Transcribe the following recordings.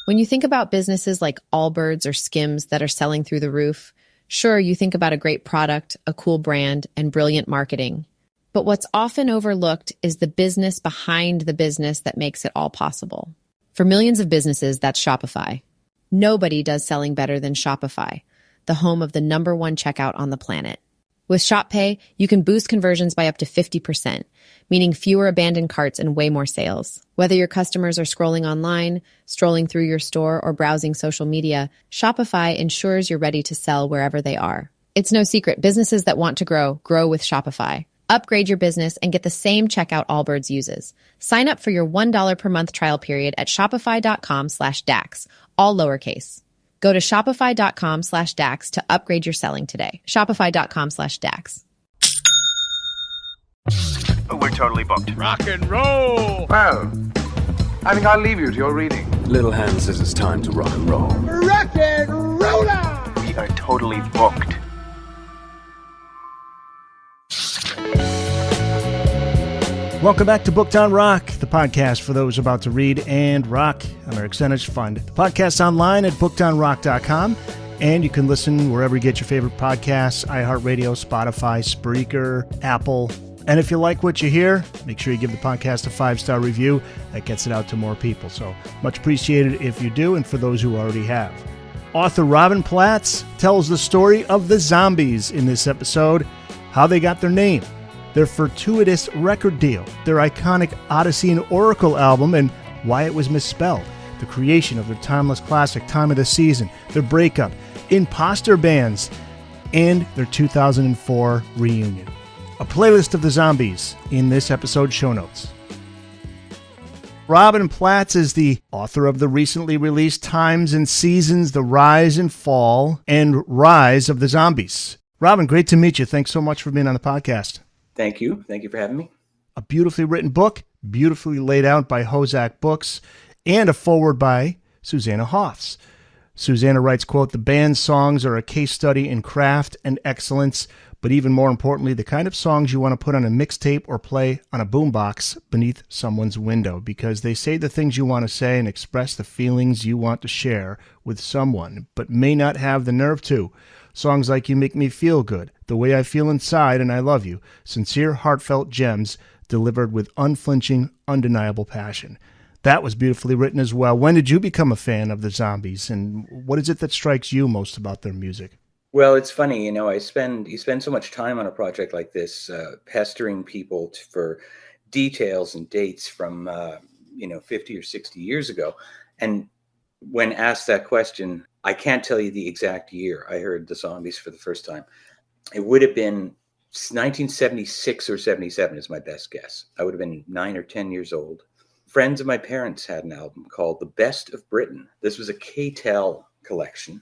When you think about businesses like Allbirds or Skims that are selling through the roof, sure, you think about a great product, a cool brand, and brilliant marketing. But what's often overlooked is the business behind the business that makes it all possible. For millions of businesses, that's Shopify. Nobody does selling better than Shopify, the home of the #1 checkout on the planet. With ShopPay, you can boost conversions by up to 50%, meaning fewer abandoned carts and way more sales. Whether your customers are scrolling online, strolling through your store, or browsing social media, Shopify ensures you're ready to sell wherever they are. It's no secret, businesses that want to grow with Shopify. Upgrade your business and get the same checkout Allbirds uses. Sign up for your $1 per month trial period at shopify.com/DAX, all lowercase. Go to shopify.com/DAX to upgrade your selling today. Shopify.com/DAX. We're totally booked. Rock and roll! Well, I think I'll leave you to your reading. Little Hand says it's time to rock and roll. Rock and roller! We are totally booked. Welcome back to Booked on Rock, the podcast for those about to read and rock. I'm Eric Senich. Find the podcast online at bookedonrock.com, and you can listen wherever you get your favorite podcasts, iHeartRadio, Spotify, Spreaker, Apple. And if you like what you hear, make sure you give the podcast a 5-star review. That gets it out to more people. So much appreciated if you do, and for those who already have. Author Robin Platts tells the story of the Zombies in this episode, how they got their name, their fortuitous record deal, their iconic Odyssey and Oracle album, and why it was misspelled, the creation of their timeless classic Time of the Season, their breakup, imposter bands, and their 2004 reunion. A playlist of the Zombies in this episode's show notes. Robin Platts is the author of the recently released Times and Seasons, The Rise and Fall and Rise of the Zombies. Robin, great to meet you. Thanks so much for being on the podcast. Thank you. Thank you for having me. A beautifully written book, beautifully laid out by Hozak Books, and a foreword by Susanna Hoffs. Susanna writes, quote, "The band's songs are a case study in craft and excellence, but even more importantly, the kind of songs you want to put on a mixtape or play on a boombox beneath someone's window, because they say the things you want to say and express the feelings you want to share with someone, but may not have the nerve to. Songs like You Make Me Feel Good, The Way I Feel Inside, and I Love You. Sincere, heartfelt gems delivered with unflinching, undeniable passion." That was beautifully written as well. When did you become a fan of the Zombies, and what is it that strikes you most about their music? Well, it's funny, you spend so much time on a project like this, pestering people for details and dates from, 50 or 60 years ago. And when asked that question, I can't tell you the exact year I heard the Zombies for the first time. It would have been 1976 or 77 is my best guess. I would have been 9 or 10 years old. Friends of my parents had an album called The Best of Britain. This was a K-Tel collection.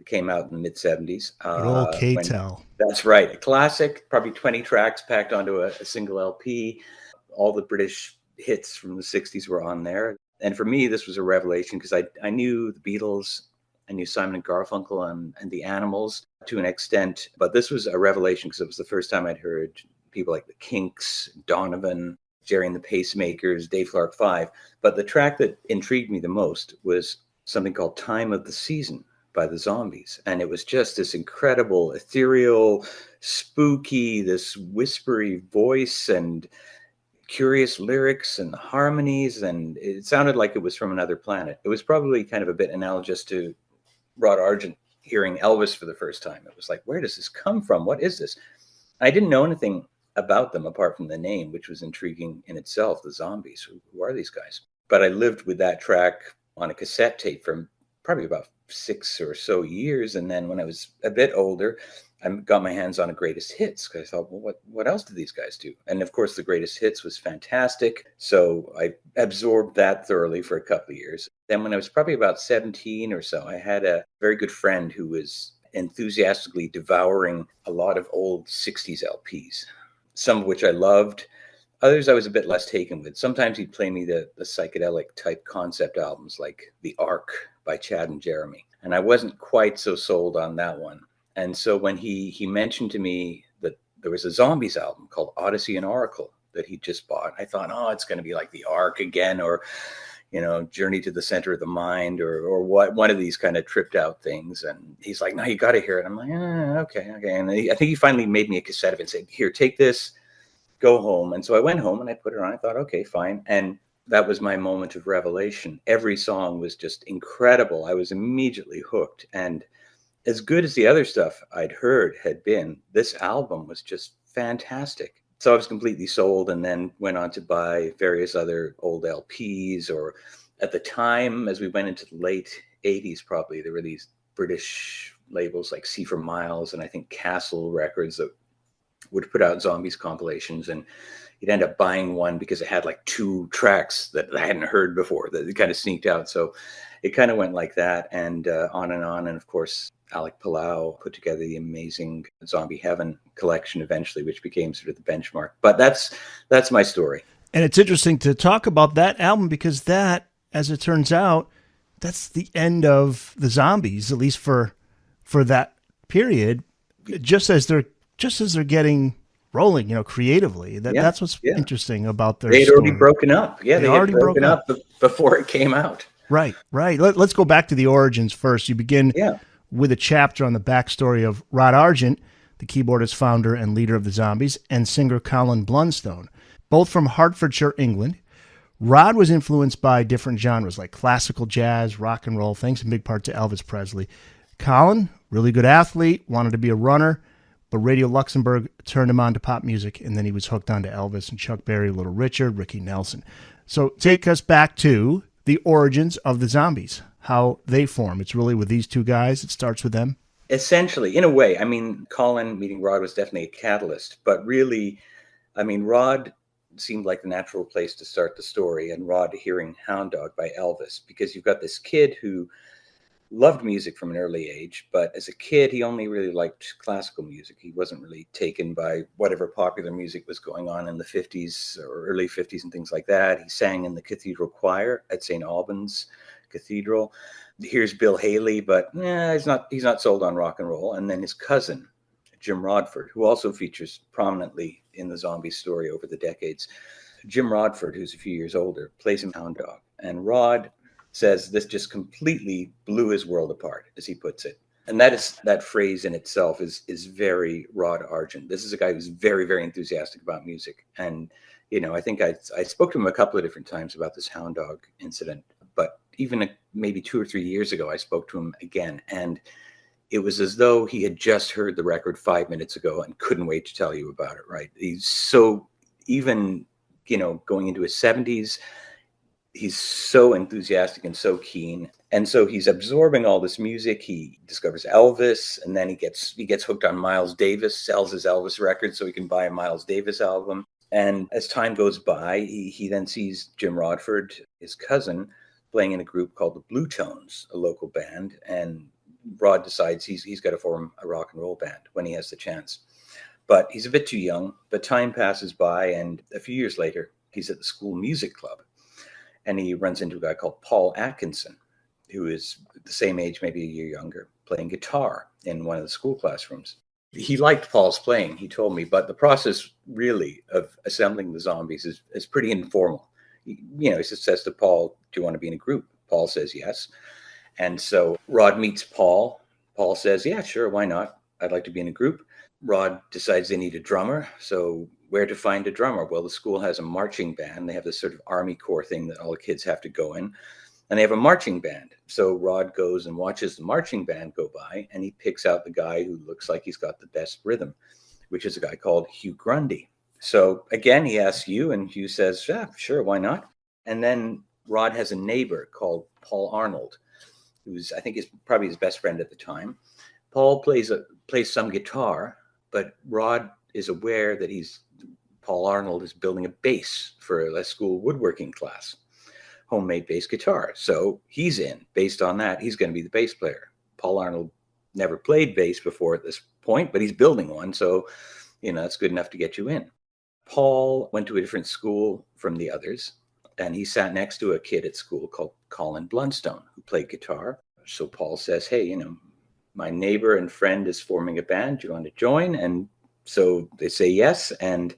It came out in the mid-70s. Old K-Tel. That's right. A classic, probably 20 tracks packed onto a single LP. All the British hits from the 60s were on there. And for me, this was a revelation because I knew the Beatles, I knew Simon and Garfunkel and the Animals to an extent. But this was a revelation because it was the first time I'd heard people like the Kinks, Donovan, Jerry and the Pacemakers, Dave Clark 5. But the track that intrigued me the most was something called Time of the Season by the Zombies. And it was just this incredible, ethereal, spooky, this whispery voice and curious lyrics and harmonies. And it sounded like it was from another planet. It was probably kind of a bit analogous to Rod Argent hearing Elvis for the first time. It was like, where does this come from? What is this? I didn't know anything about them apart from the name, which was intriguing in itself, the Zombies. Who are these guys? But I lived with that track on a cassette tape for probably about 6 or so years. And then when I was a bit older, I got my hands on a greatest hits because I thought, well, what else did these guys do? And of course, the greatest hits was fantastic. So I absorbed that thoroughly for a couple of years. Then when I was probably about 17 or so, I had a very good friend who was enthusiastically devouring a lot of old 60s LPs, some of which I loved. Others I was a bit less taken with. Sometimes he'd play me the psychedelic type concept albums like The Ark by Chad and Jeremy. And I wasn't quite so sold on that one. And so when he mentioned to me that there was a Zombies album called Odyssey and Oracle that he just bought, I thought, oh, it's going to be like The Ark again, or, Journey to the Center of the Mind or what, one of these kind of tripped out things. And he's like, no, you got to hear it. I'm like, okay. And I think he finally made me a cassette of it and said, here, take this, go home. And so I went home and I put it on. I thought, okay, fine. And that was my moment of revelation. Every song was just incredible. I was immediately hooked. And as good as the other stuff I'd heard had been, this album was just fantastic. So I was completely sold, and then went on to buy various other old LPs, or at the time, as we went into the late 80s, probably, there were these British labels like C for Miles and I think Castle Records that would put out Zombies compilations, and you'd end up buying one because it had like 2 tracks that I hadn't heard before that it kind of sneaked out. So it kind of went like that, and on and on. And of course, Alec Palau put together the amazing Zombie Heaven collection eventually, which became sort of the benchmark. But that's my story. And it's interesting to talk about that album because that, as it turns out, that's the end of the Zombies, at least for that period. Just as they're getting rolling, creatively. That's what's interesting about their story. They had already broken up. Yeah, they had already broken up before it came out. Right. Let's go back to the origins first. You begin with a chapter on the backstory of Rod Argent, the keyboardist, founder, and leader of the Zombies, and singer Colin Blunstone, both from Hertfordshire, England. Rod was influenced by different genres like classical jazz, rock and roll, thanks in big part to Elvis Presley. Colin, really good athlete, wanted to be a runner, but Radio Luxembourg turned him on to pop music, and then he was hooked onto Elvis and Chuck Berry, Little Richard, Ricky Nelson. So take us back to the origins of the Zombies, how they form. It's really with these 2 guys. It starts with them. Essentially, in a way. I mean, Colin meeting Rod was definitely a catalyst, but really, I mean, Rod seemed like the natural place to start the story, and Rod hearing Hound Dog by Elvis, because you've got this kid who loved music from an early age, but as a kid, he only really liked classical music. He wasn't really taken by whatever popular music was going on in the 50s or early 50s and things like that. He sang in the cathedral choir at St. Albans Cathedral. Here's Bill Haley, but he's not sold on rock and roll. And then his cousin, Jim Rodford, who also features prominently in the Zombie story over the decades. Jim Rodford, who's a few years older, plays him Hound Dog. And Rod says this just completely blew his world apart, as he puts it. And that phrase in itself is very Rod Argent. This is a guy who's very, very enthusiastic about music. And, I think I spoke to him a couple of different times about this Hound Dog incident, but even maybe 2 or 3 years ago, I spoke to him again. And it was as though he had just heard the record 5 minutes ago and couldn't wait to tell you about it, right? He's so, even, going into his 70s, he's so enthusiastic and so keen. And so he's absorbing all this music. He discovers Elvis, and then he gets hooked on Miles Davis, sells his Elvis record so he can buy a Miles Davis album. And as time goes by, he then sees Jim Rodford, his cousin, playing in a group called the Blue Tones, a local band. And Rod decides he's got to form a rock and roll band when he has the chance. But he's a bit too young. But time passes by, and a few years later, he's at the school music club. And he runs into a guy called Paul Atkinson, who is the same age, maybe a year younger, playing guitar in one of the school classrooms. He liked Paul's playing, he told me, but the process really of assembling the Zombies is pretty informal. He just says to Paul, do you want to be in a group? Paul says yes. And so Rod meets Paul. Paul says, yeah, sure, why not? I'd like to be in a group. Rod decides they need a drummer. So where to find a drummer? Well, the school has a marching band. They have this sort of Army Corps thing that all the kids have to go in. And they have a marching band. So Rod goes and watches the marching band go by, and he picks out the guy who looks like he's got the best rhythm, which is a guy called Hugh Grundy. So again, he asks Hugh, and Hugh says, yeah, sure, why not? And then Rod has a neighbor called Paul Arnold, who's, I think, is probably his best friend at the time. Paul plays some guitar, but Rod is aware that Paul Arnold is building a bass for a school woodworking class, homemade bass guitar. So he's in. Based on that, he's going to be the bass player. Paul Arnold never played bass before at this point, but he's building one. So, that's good enough to get you in. Paul went to a different school from the others, and he sat next to a kid at school called Colin Blunstone, who played guitar. So Paul says, hey, my neighbor and friend is forming a band. Do you want to join? And so they say yes. And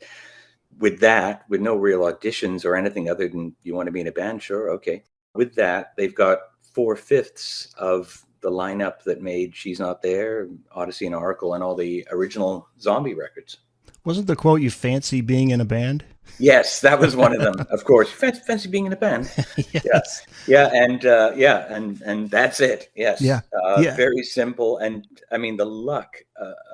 with that, with no real auditions or anything other than you want to be in a band, sure, okay. With that, they've got 4/5 of the lineup that made She's Not There, Odyssey and Oracle, and all the original zombie records. Wasn't the quote, "You fancy being in a band"? Yes, that was one of them, of course. Fancy being in a band. Yes. And that's it. Yes. Yeah. Very simple. And I mean, the luck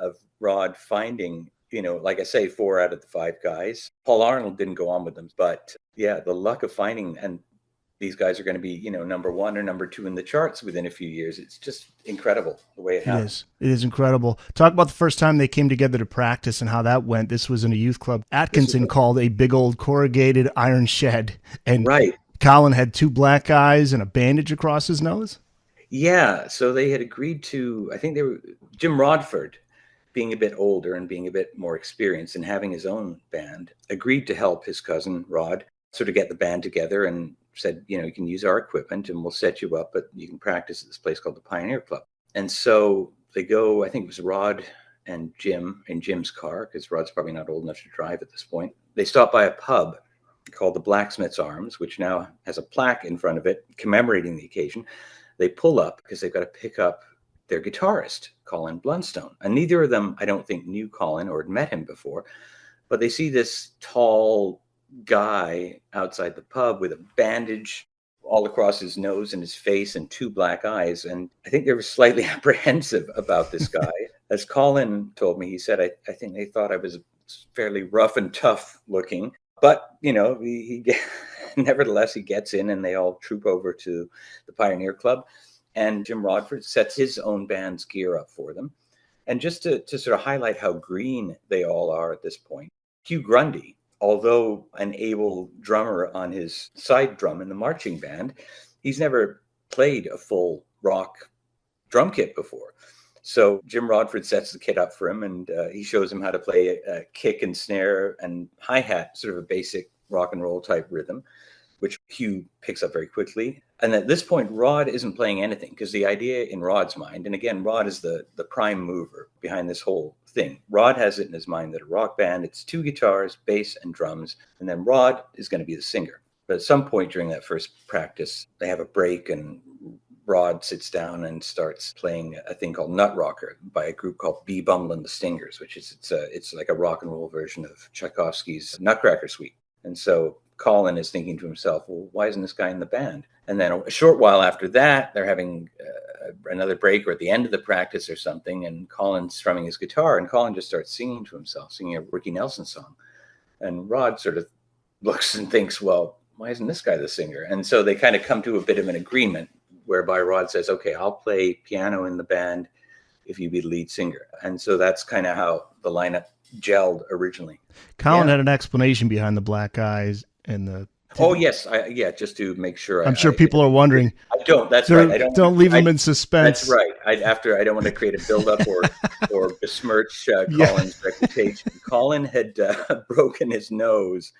of Rod finding, like I say, 4 out of the 5 guys. Paul Arnold didn't go on with them, but yeah, the luck of finding, and these guys are going to be, number 1 or number 2 in the charts within a few years. It's just incredible the way it happened. It is incredible. Talk about the first time they came together to practice and how that went. This was in a youth club Atkinson called a big old corrugated iron shed. And right. Colin had 2 black eyes and a bandage across his nose. Yeah. So they had agreed to, I think Jim Rodford, being a bit older and being a bit more experienced and having his own band, agreed to help his cousin Rod sort of get the band together, and said, you can use our equipment and we'll set you up, but you can practice at this place called the Pioneer Club. And so they go, I think it was Rod and Jim in Jim's car, because Rod's probably not old enough to drive at this point. They stop by a pub called the Blacksmith's Arms, which now has a plaque in front of it commemorating the occasion. They pull up because they've got to pick up their guitarist, Colin Blunstone. And neither of them, I don't think, knew Colin or had met him before, but they see this tall guy outside the pub with a bandage all across his nose and his face and 2 black eyes. And I think they were slightly apprehensive about this guy. As Colin told me, he said, I think they thought I was fairly rough and tough looking. But, nevertheless, he gets in and they all troop over to the Pioneer Club. And Jim Rodford sets his own band's gear up for them. And just to sort of highlight how green they all are at this point, Hugh Grundy, although an able drummer on his side drum in the marching band, he's never played a full rock drum kit before. So Jim Rodford sets the kit up for him, and he shows him how to play a kick and snare and hi-hat, sort of a basic rock and roll type rhythm, which Hugh picks up very quickly. And at this point, Rod isn't playing anything, because the idea in Rod's mind, and again, Rod is the prime mover behind this whole thing. Rod has it in his mind that a rock band, it's 2 guitars, bass, and drums, and then Rod is going to be the singer. But at some point during that first practice, they have a break, and Rod sits down and starts playing a thing called Nut Rocker by a group called B. Bumble and the Stingers, which is it's like a rock and roll version of Tchaikovsky's Nutcracker Suite. And so Colin is thinking to himself, well, why isn't this guy in the band? And then a short while after that, they're having another break, or at the end of the practice or something, and Colin's strumming his guitar, and Colin just starts singing to himself, singing a Ricky Nelson song. And Rod sort of looks and thinks, well, why isn't this guy the singer? And so they kind of come to a bit of an agreement, whereby Rod says, okay, I'll play piano in the band if you be the lead singer. And so that's kind of how the lineup gelled originally. Colin had an explanation behind the black eyes and the... Oh, yes. Just to make sure. I'm sure people are wondering. I don't. That's right. Don't leave them in suspense. That's right. I don't want to create a buildup or besmirch Colin's reputation. Colin had broken his nose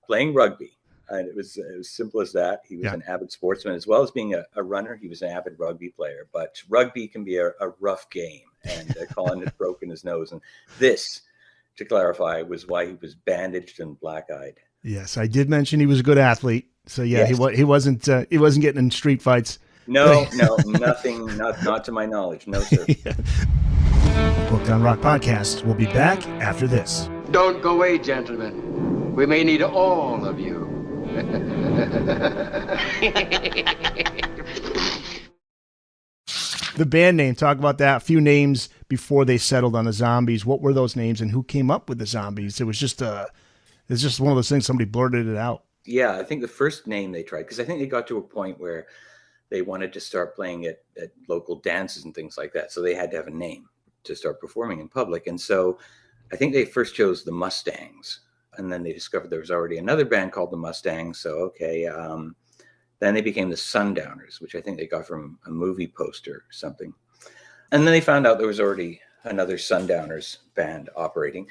playing rugby. And it was as simple as that. He was an avid sportsman. As well as being a runner, he was an avid rugby player. But rugby can be a rough game. And Colin had broken his nose. And this, to clarify, was why he was bandaged and black-eyed. Yes, I did mention he was a good athlete. So yeah, yes. he wasn't getting in street fights. No, nothing, not to my knowledge. No, sir. Booked on Rock Podcast. We'll be back after this. Don't go away, gentlemen. We may need all of you. The band name, talk about that. A few names before they settled on the Zombies. What were those names and who came up with the Zombies? It was just it's just one of those things, somebody blurted it out. Yeah, I think the first name they tried, because I think they got to a point where they wanted to start playing at local dances and things like that. So they had to have a name to start performing in public. And so I think they first chose the Mustangs. And then they discovered there was already another band called the Mustangs. So, okay. Then they became the Sundowners, which I think they got from a movie poster or something. And then they found out there was already another Sundowners band operating.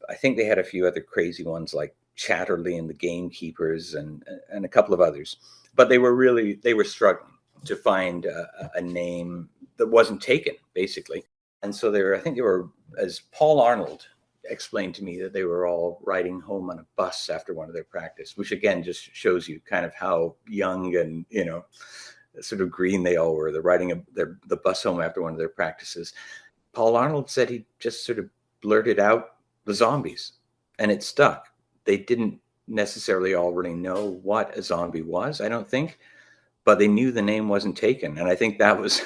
I think they had a few other crazy ones like Chatterley and the Gamekeepers and a couple of others. But they were struggling to find a name that wasn't taken, basically. And so I think they were, as Paul Arnold explained to me that they were all riding home on a bus after one of their practice, which again just shows you kind of how young and, sort of green they all were. They're riding the bus home after one of their practices. Paul Arnold said he just sort of blurted out the zombies, and it stuck. They didn't necessarily already know what a zombie was, I don't think, but they knew the name wasn't taken. And I think that was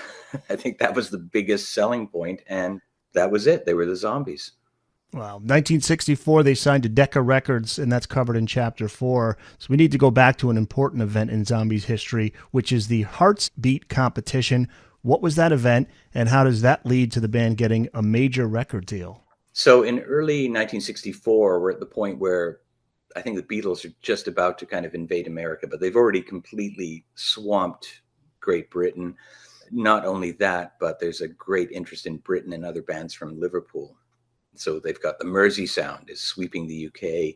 the biggest selling point, and that was it. They were the zombies. Wow. 1964, they signed to Decca Records, and that's covered in Chapter 4. So we need to go back to an important event in Zombies history, which is the Hearts Beat competition. What was that event, and how does that lead to the band getting a major record deal? So in early 1964, we're at the point where I think the Beatles are just about to kind of invade America, but they've already completely swamped Great Britain. Not only that, but there's a great interest in Britain and other bands from Liverpool. So they've got the Mersey Sound is sweeping the UK.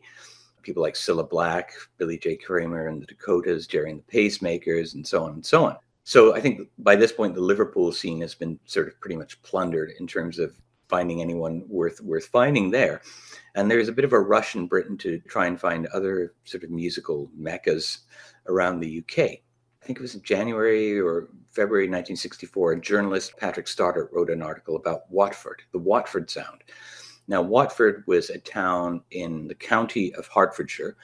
People like Cilla Black, Billy J. Kramer and the Dakotas, Jerry and the Pacemakers, and so on and so on. So I think by this point, the Liverpool scene has been sort of pretty much plundered in terms of finding anyone worth finding there. And there's a bit of a rush in Britain to try and find other sort of musical meccas around the UK. I think it was in January or February 1964, a journalist, Patrick Stoddart, wrote an article about Watford, the Watford Sound. Now, Watford was a town in the county of Hertfordshire.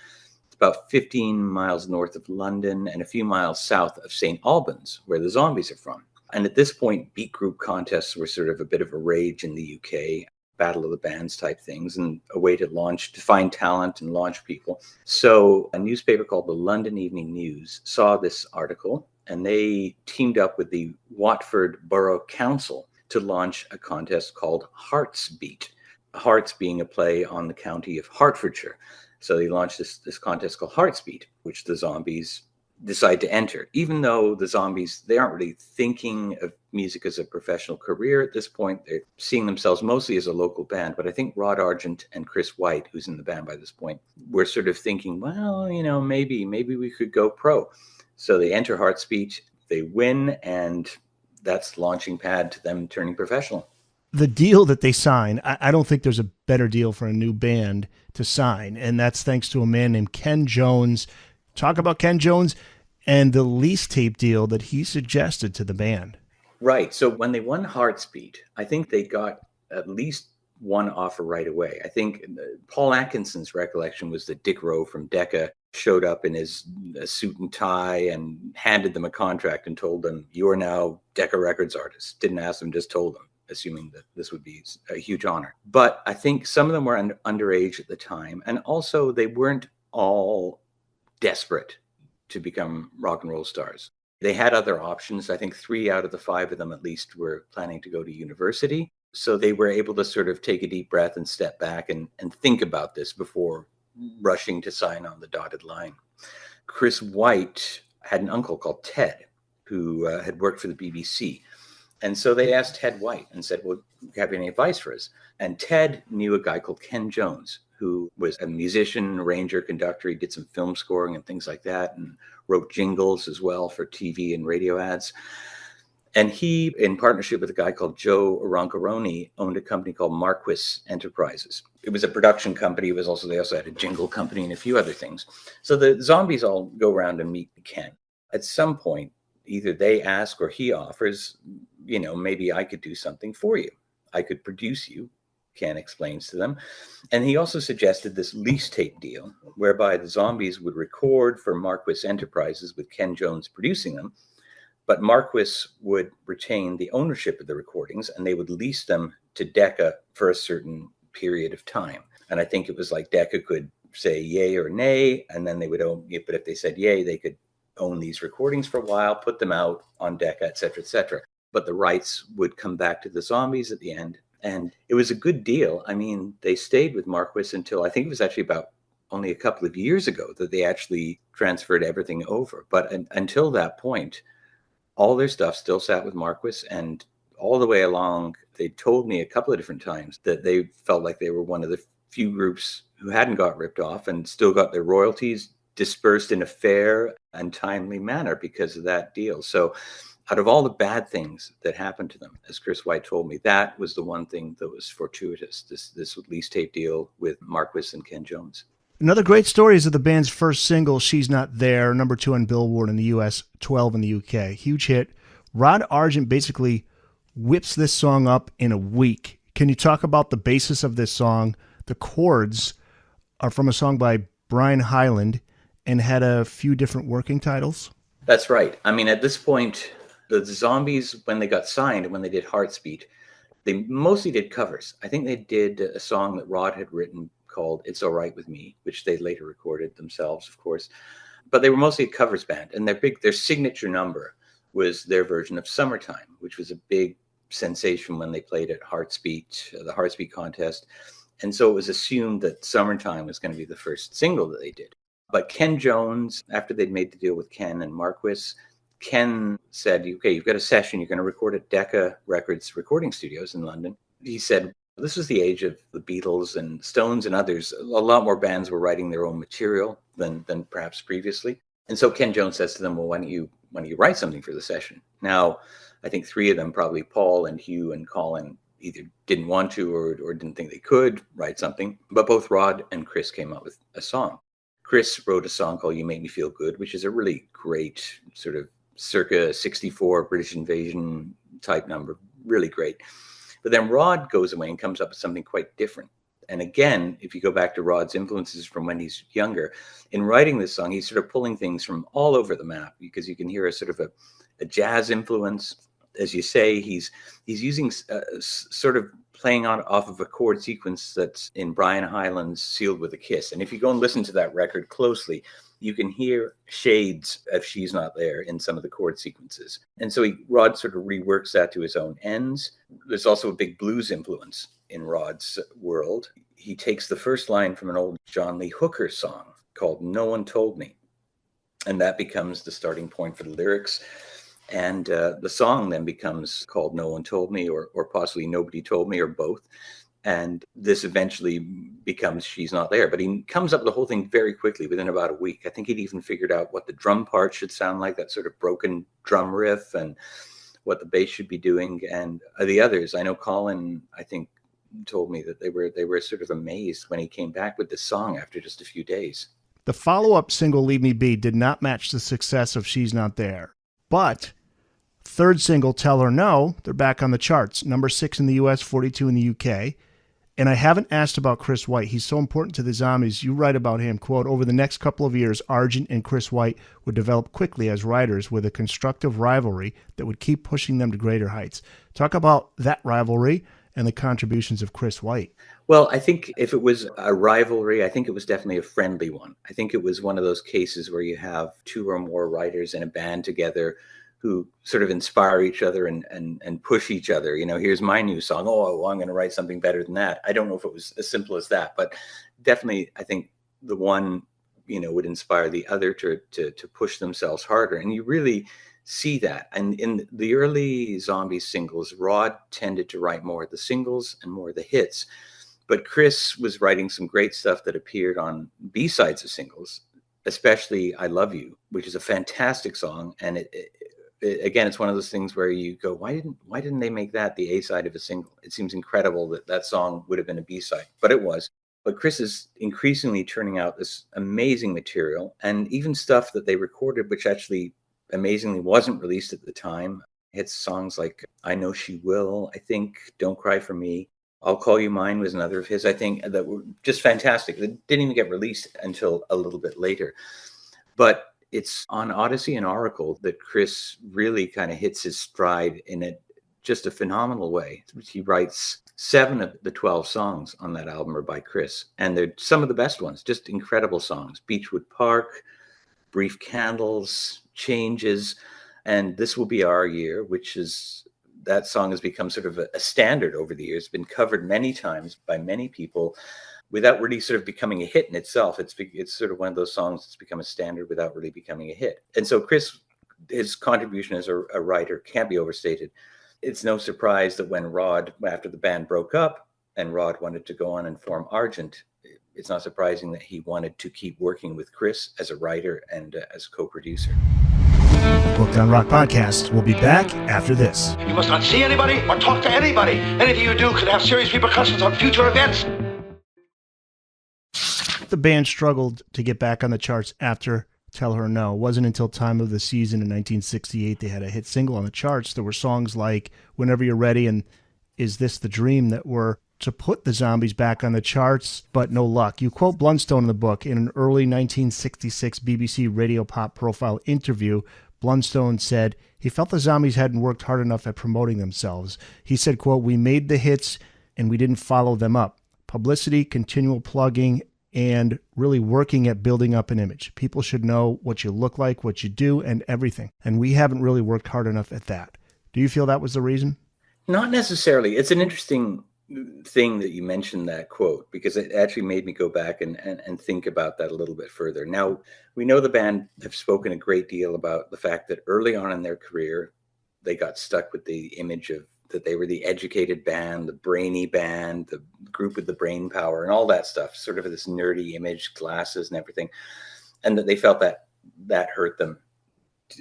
It's about 15 miles north of London and a few miles south of St. Albans, where the Zombies are from. And at this point, beat group contests were sort of a bit of a rage in the UK, battle of the bands type things, and a way to find talent and launch people. So a newspaper called the London Evening News saw this article, and they teamed up with the Watford Borough Council to launch a contest called Hearts Beat. Hearts being a play on the county of Hertfordshire. So they launched this contest called Hearts Beat, which the Zombies decide to enter. Even though the Zombies, they aren't really thinking of music as a professional career at this point. They're seeing themselves mostly as a local band. But I think Rod Argent and Chris White, who's in the band by this point, were sort of thinking, well, maybe we could go pro. So they enter Hearts Beat, they win, and that's launching pad to them turning professional. The deal that they sign, I don't think there's a better deal for a new band to sign, and that's thanks to a man named Ken Jones. Talk about Ken Jones and the lease tape deal that he suggested to the band. Right. So when they won Hearts Beat, I think they got at least one offer right away. I think Paul Atkinson's recollection was that Dick Rowe from Decca showed up in his suit and tie and handed them a contract and told them, "You are now Decca Records artists." Didn't ask them, just told them, assuming that this would be a huge honor. But I think some of them were underage at the time. And also they weren't all desperate to become rock and roll stars. They had other options. I think 3 out of the 5 of them at least were planning to go to university. So they were able to sort of take a deep breath and step back and think about this before rushing to sign on the dotted line. Chris White had an uncle called Ted who had worked for the BBC. And so they asked Ted White and said, well, do you have any advice for us? And Ted knew a guy called Ken Jones, who was a musician, arranger, conductor. He did some film scoring and things like that, and wrote jingles as well for TV and radio ads. And he, in partnership with a guy called Joe Roncaroni, owned a company called Marquis Enterprises. It was a production company. They also had a jingle company and a few other things. So the Zombies all go around and meet Ken. At some point, either they ask or he offers, maybe I could do something for you. I could produce you, Ken explains to them. And he also suggested this lease tape deal, whereby the Zombies would record for Marquis Enterprises with Ken Jones producing them, but Marquis would retain the ownership of the recordings and they would lease them to Decca for a certain period of time. And I think it was like Decca could say yay or nay, and then they would own it. But if they said yay, they could own these recordings for a while, put them out on Decca, et cetera, et cetera. But the rights would come back to the Zombies at the end. And it was a good deal. I mean, they stayed with Marquis until I think it was actually about only a couple of years ago that they actually transferred everything over. But until that point, all their stuff still sat with Marquis, and all the way along, they told me a couple of different times that they felt like they were one of the few groups who hadn't got ripped off and still got their royalties dispersed in a fair and timely manner because of that deal. So out of all the bad things that happened to them, as Chris White told me, that was the one thing that was fortuitous, this lease tape deal with Marquis and Ken Jones. Another great story is of the band's first single, She's Not There, number 2 on Billboard in the US, 12 in the UK. Huge hit. Rod Argent basically whips this song up in a week. Can you talk about the basis of this song? The chords are from a song by Brian Hyland and had a few different working titles. That's right. I mean, at this point, the Zombies, when they got signed, when they did Heartsbeat, they mostly did covers. I think they did a song that Rod had written called It's All Right With Me, which they later recorded themselves, of course. But they were mostly a covers band, and their signature number was their version of Summertime, which was a big sensation when they played at Heartsbeat, the Heartsbeat contest. And so it was assumed that Summertime was going to be the first single that they did. But Ken Jones, after they'd made the deal with Ken and Marquis, Ken said, okay, you've got a session, you're going to record at Decca Records recording studios in London. He said, this was the age of the Beatles and Stones and others. A lot more bands were writing their own material than perhaps previously. And so Ken Jones says to them, well, why don't you write something for the session? Now, I think 3 of them, probably Paul and Hugh and Colin, either didn't want to or didn't think they could write something. But both Rod and Chris came up with a song. Chris wrote a song called You Make Me Feel Good, which is a really great sort of circa 64 British invasion type number. Really great. But then Rod goes away and comes up with something quite different. And again, if you go back to Rod's influences from when he's younger, in writing this song, he's sort of pulling things from all over the map, because you can hear a sort of a jazz influence. As you say, he's using sort of playing off of a chord sequence that's in Brian Hyland's Sealed with a Kiss. And if you go and listen to that record closely, you can hear shades of She's Not There in some of the chord sequences. And so Rod sort of reworks that to his own ends. There's also a big blues influence in Rod's world. He takes the first line from an old John Lee Hooker song called No One Told Me. And that becomes the starting point for the lyrics. And the song then becomes called No One Told Me, or possibly Nobody Told Me, or both. And this eventually becomes She's Not There. But he comes up with the whole thing very quickly, within about a week. I think he'd even figured out what the drum part should sound like, that sort of broken drum riff, and what the bass should be doing. And the others, I know Colin, I think, told me that they were sort of amazed when he came back with this song after just a few days. The follow-up single, Leave Me Be, did not match the success of She's Not There. But third single, Tell Her No, they're back on the charts. Number 6 in the US, 42 in the UK. And I haven't asked about Chris White. He's so important to the Zombies. You write about him, quote, over the next couple of years, Argent and Chris White would develop quickly as writers with a constructive rivalry that would keep pushing them to greater heights. Talk about that rivalry and the contributions of Chris White. Well, I think if it was a rivalry, I think it was definitely a friendly one. I think it was one of those cases where you have 2 or more writers in a band together who sort of inspire each other and push each other. You know, here's my new song. Oh, well, I'm going to write something better than that. I don't know if it was as simple as that, but definitely I think the one, would inspire the other to push themselves harder. And you really see that. And in the early Zombie singles, Rod tended to write more of the singles and more of the hits. But Chris was writing some great stuff that appeared on B-sides of singles, especially I Love You, which is a fantastic song. And again, it's one of those things where you go, why didn't they make that the A-side of a single? It seems incredible that song would have been a B-side, but it was. But Chris is increasingly turning out this amazing material, and even stuff that they recorded, which actually amazingly wasn't released at the time. Hits songs like I Know She Will, I think, Don't Cry For Me. I'll Call You Mine was another of his, I think, that were just fantastic. They didn't even get released until a little bit later. But it's on Odyssey and Oracle that Chris really kind of hits his stride in just a phenomenal way. He writes 7 of the 12 songs on that album are by Chris, and they're some of the best ones, just incredible songs. Beechwood Park, Brief Candles, Changes, and This Will Be Our Year, that song has become sort of a standard over the years. It's been covered many times by many people without really sort of becoming a hit in itself. It's sort of one of those songs that's become a standard without really becoming a hit. And so Chris, his contribution as a writer can't be overstated. It's no surprise that when Rod, after the band broke up and Rod wanted to go on and form Argent, it's not surprising that he wanted to keep working with Chris as a writer and as a co-producer. Booked on Rock podcast will be back after this. You must not see anybody or talk to anybody. Anything you do could have serious repercussions on future events. The band struggled to get back on the charts after Tell Her No. It wasn't until Time of the Season in 1968 they had a hit single on the charts. There were songs like Whenever You're Ready and Is This the Dream that were to put the Zombies back on the charts, but no luck. You quote Blundstone in the book. In an early 1966 BBC Radio Pop Profile interview, Blundstone said he felt the Zombies hadn't worked hard enough at promoting themselves. He said, quote, "We made the hits and we didn't follow them up. Publicity, continual plugging, and really working at building up an image. People should know what you look like, what you do, and everything. And we haven't really worked hard enough at that." Do you feel that was the reason? Not necessarily. It's an interesting thing that you mentioned that quote, because it actually made me go back and think about that a little bit further. Now, we know the band have spoken a great deal about the fact that early on in their career, they got stuck with the image of that they were the educated band, the brainy band, the group with the brain power and all that stuff, sort of this nerdy image, glasses and everything. And that they felt that that hurt them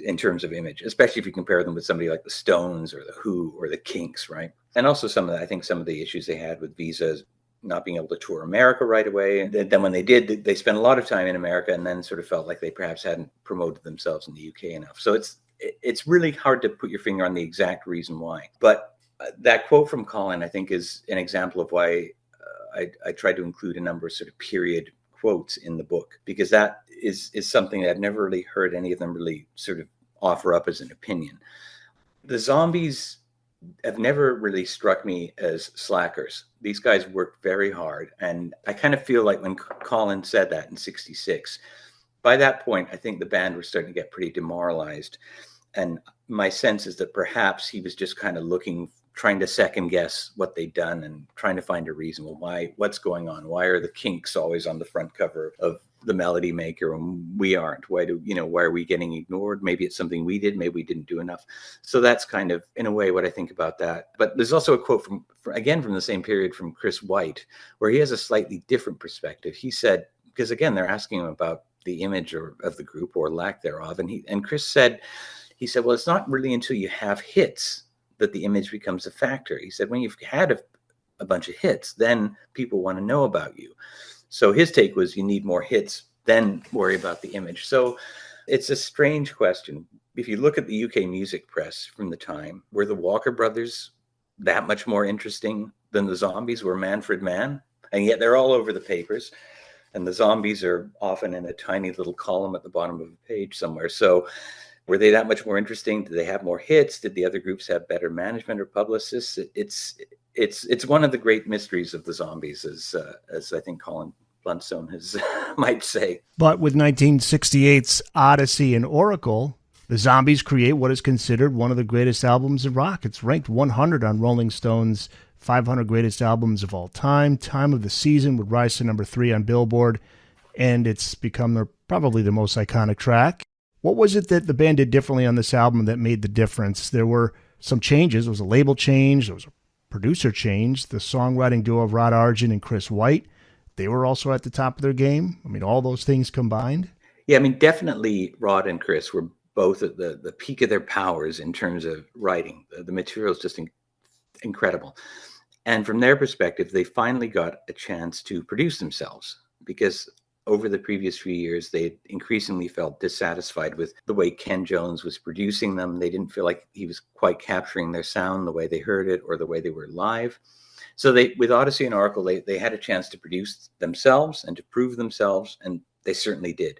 in terms of image, especially if you compare them with somebody like the Stones or the Who or the Kinks, right? And also I think some of the issues they had with visas, not being able to tour America right away. And then when they did, they spent a lot of time in America and then sort of felt like they perhaps hadn't promoted themselves in the UK enough. So it's really hard to put your finger on the exact reason why. But that quote from Colin, I think, is an example of why I tried to include a number of sort of period quotes in the book, because that is something that I've never really heard any of them really sort of offer up as an opinion. The Zombies have never really struck me as slackers. These guys worked very hard. And I kind of feel like when Colin said that in 66, by that point, I think the band was starting to get pretty demoralized. And my sense is that perhaps he was just kind of trying to second guess what they'd done and trying to find a reason. Well, what's going on? Why are the Kinks always on the front cover of the Melody Maker and we aren't? Why are we getting ignored? Maybe it's something we did. Maybe we didn't do enough. So that's kind of, in a way, what I think about that. But there's also a quote from the same period from Chris White, where he has a slightly different perspective. He said, because again, they're asking him about the image of the group or lack thereof. And Chris said, well, it's not really until you have hits that the image becomes a factor. He said, when you've had a bunch of hits, then people want to know about you. So his take was you need more hits, then worry about the image. So it's a strange question. If you look at the UK music press from the time, were the Walker Brothers that much more interesting than the Zombies? Were Manfred Mann? And yet they're all over the papers. And the Zombies are often in a tiny little column at the bottom of a page somewhere. So were they that much more interesting? Did they have more hits? Did the other groups have better management or publicists? It's one of the great mysteries of the Zombies, as I think Colin Blundstone might say. But with 1968's Odyssey and Oracle, the Zombies create what is considered one of the greatest albums of rock. It's ranked 100 on Rolling Stone's 500 greatest albums of all time. Time of the Season would rise to number 3 on Billboard, and it's become probably the most iconic track. What was it that the band did differently on this album that made the difference? There were some changes. There was a label change. There was a producer change. The songwriting duo of Rod Argent and Chris White, they were also at the top of their game. I mean, all those things combined. Yeah, I mean, definitely Rod and Chris were both at the peak of their powers in terms of writing. The material is just incredible. And from their perspective, they finally got a chance to produce themselves, because over the previous few years, they increasingly felt dissatisfied with the way Ken Jones was producing them. They didn't feel like he was quite capturing their sound the way they heard it or the way they were live. So with Odyssey and Oracle, they had a chance to produce themselves and to prove themselves, and they certainly did.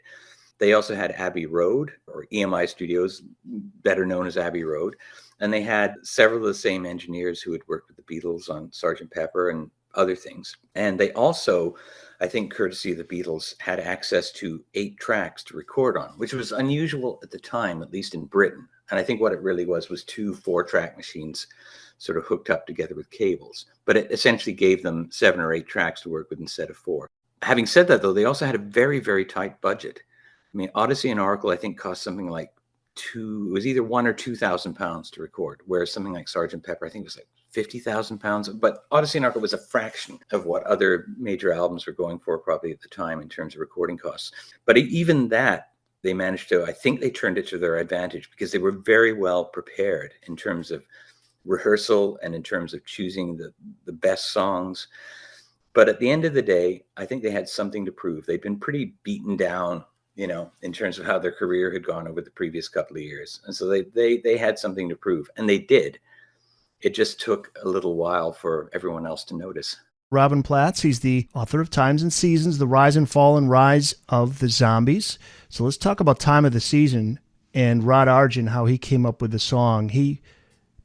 They also had Abbey Road, or EMI Studios, better known as Abbey Road, and they had several of the same engineers who had worked with the Beatles on Sgt. Pepper and other things. And they also, I think, courtesy of the Beatles, had access to 8 tracks to record on, which was unusual at the time, at least in Britain. And I think what it really was 2 4-track machines sort of hooked up together with cables. But it essentially gave them 7 or 8 tracks to work with instead of 4. Having said that, though, they also had a very, very tight budget. I mean, Odyssey and Oracle, I think, cost something like it was either £1,000 or £2,000 to record, whereas something like Sgt. Pepper, I think it was like £50,000. But Odyssey and Oracle was a fraction of what other major albums were going for probably at the time in terms of recording costs. But even that they managed to, I think they turned it to their advantage because they were very well prepared in terms of rehearsal and in terms of choosing the best songs. But at the end of the day, I think they had something to prove. They'd been pretty beaten down, in terms of how their career had gone over the previous couple of years. And so they had something to prove, and they did. It just took a little while for everyone else to notice. Robin Platts, he's the author of Times and Seasons, The Rise and Fall and Rise of the Zombies. So let's talk about Time of the Season and Rod Argent, how he came up with the song. He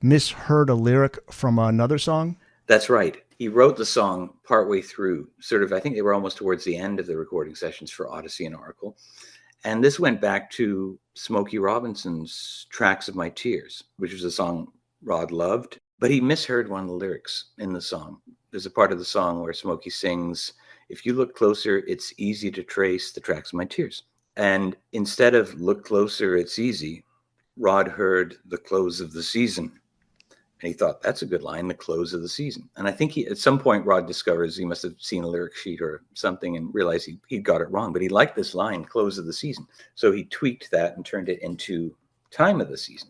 misheard a lyric from another song? That's right. He wrote the song partway through, sort of, I think they were almost towards the end of the recording sessions for Odyssey and Oracle. And this went back to Smokey Robinson's Tracks of My Tears, which was a song Rod loved, but he misheard one of the lyrics in the song. There's a part of the song where Smokey sings, "If you look closer, it's easy to trace the tracks of my tears." And instead of "look closer, it's easy," Rod heard "the close of the season." And he thought, that's a good line, the close of the season. And I think at some point, Rod discovers he must have seen a lyric sheet or something and realized he got it wrong. But he liked this line, close of the season. So he tweaked that and turned it into time of the season.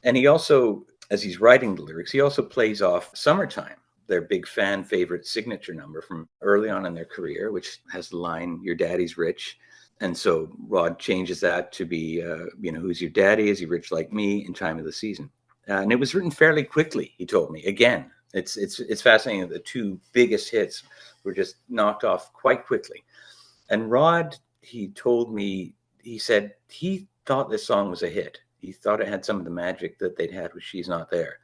And he also, as he's writing the lyrics, he also plays off Summertime, their big fan favorite signature number from early on in their career, which has the line, "Your daddy's rich." And so Rod changes that to be, who's your daddy? Is he rich like me? In Time of the Season. And it was written fairly quickly, he told me. Again, it's fascinating that the two biggest hits were just knocked off quite quickly. And Rod, he told me, he said he thought this song was a hit. He thought it had some of the magic that they'd had with She's Not There.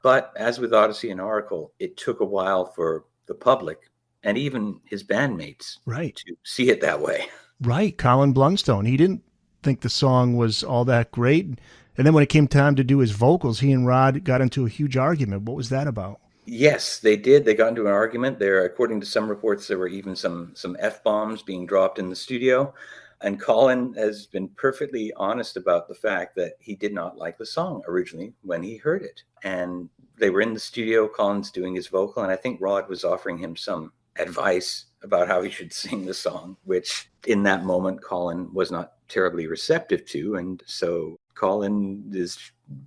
But as with Odyssey and Oracle, it took a while for the public and even his bandmates to see it that way. Right. Colin Blunstone, he didn't think the song was all that great. And then when it came time to do his vocals, he and Rod got into a huge argument. What was that about? Yes, they did. They got into an argument there. According to some reports, there were even some F-bombs being dropped in the studio. And Colin has been perfectly honest about the fact that he did not like the song originally when he heard it. And they were in the studio, Colin's doing his vocal, and I think Rod was offering him some advice about how he should sing the song, which in that moment Colin was not terribly receptive to. And so Colin is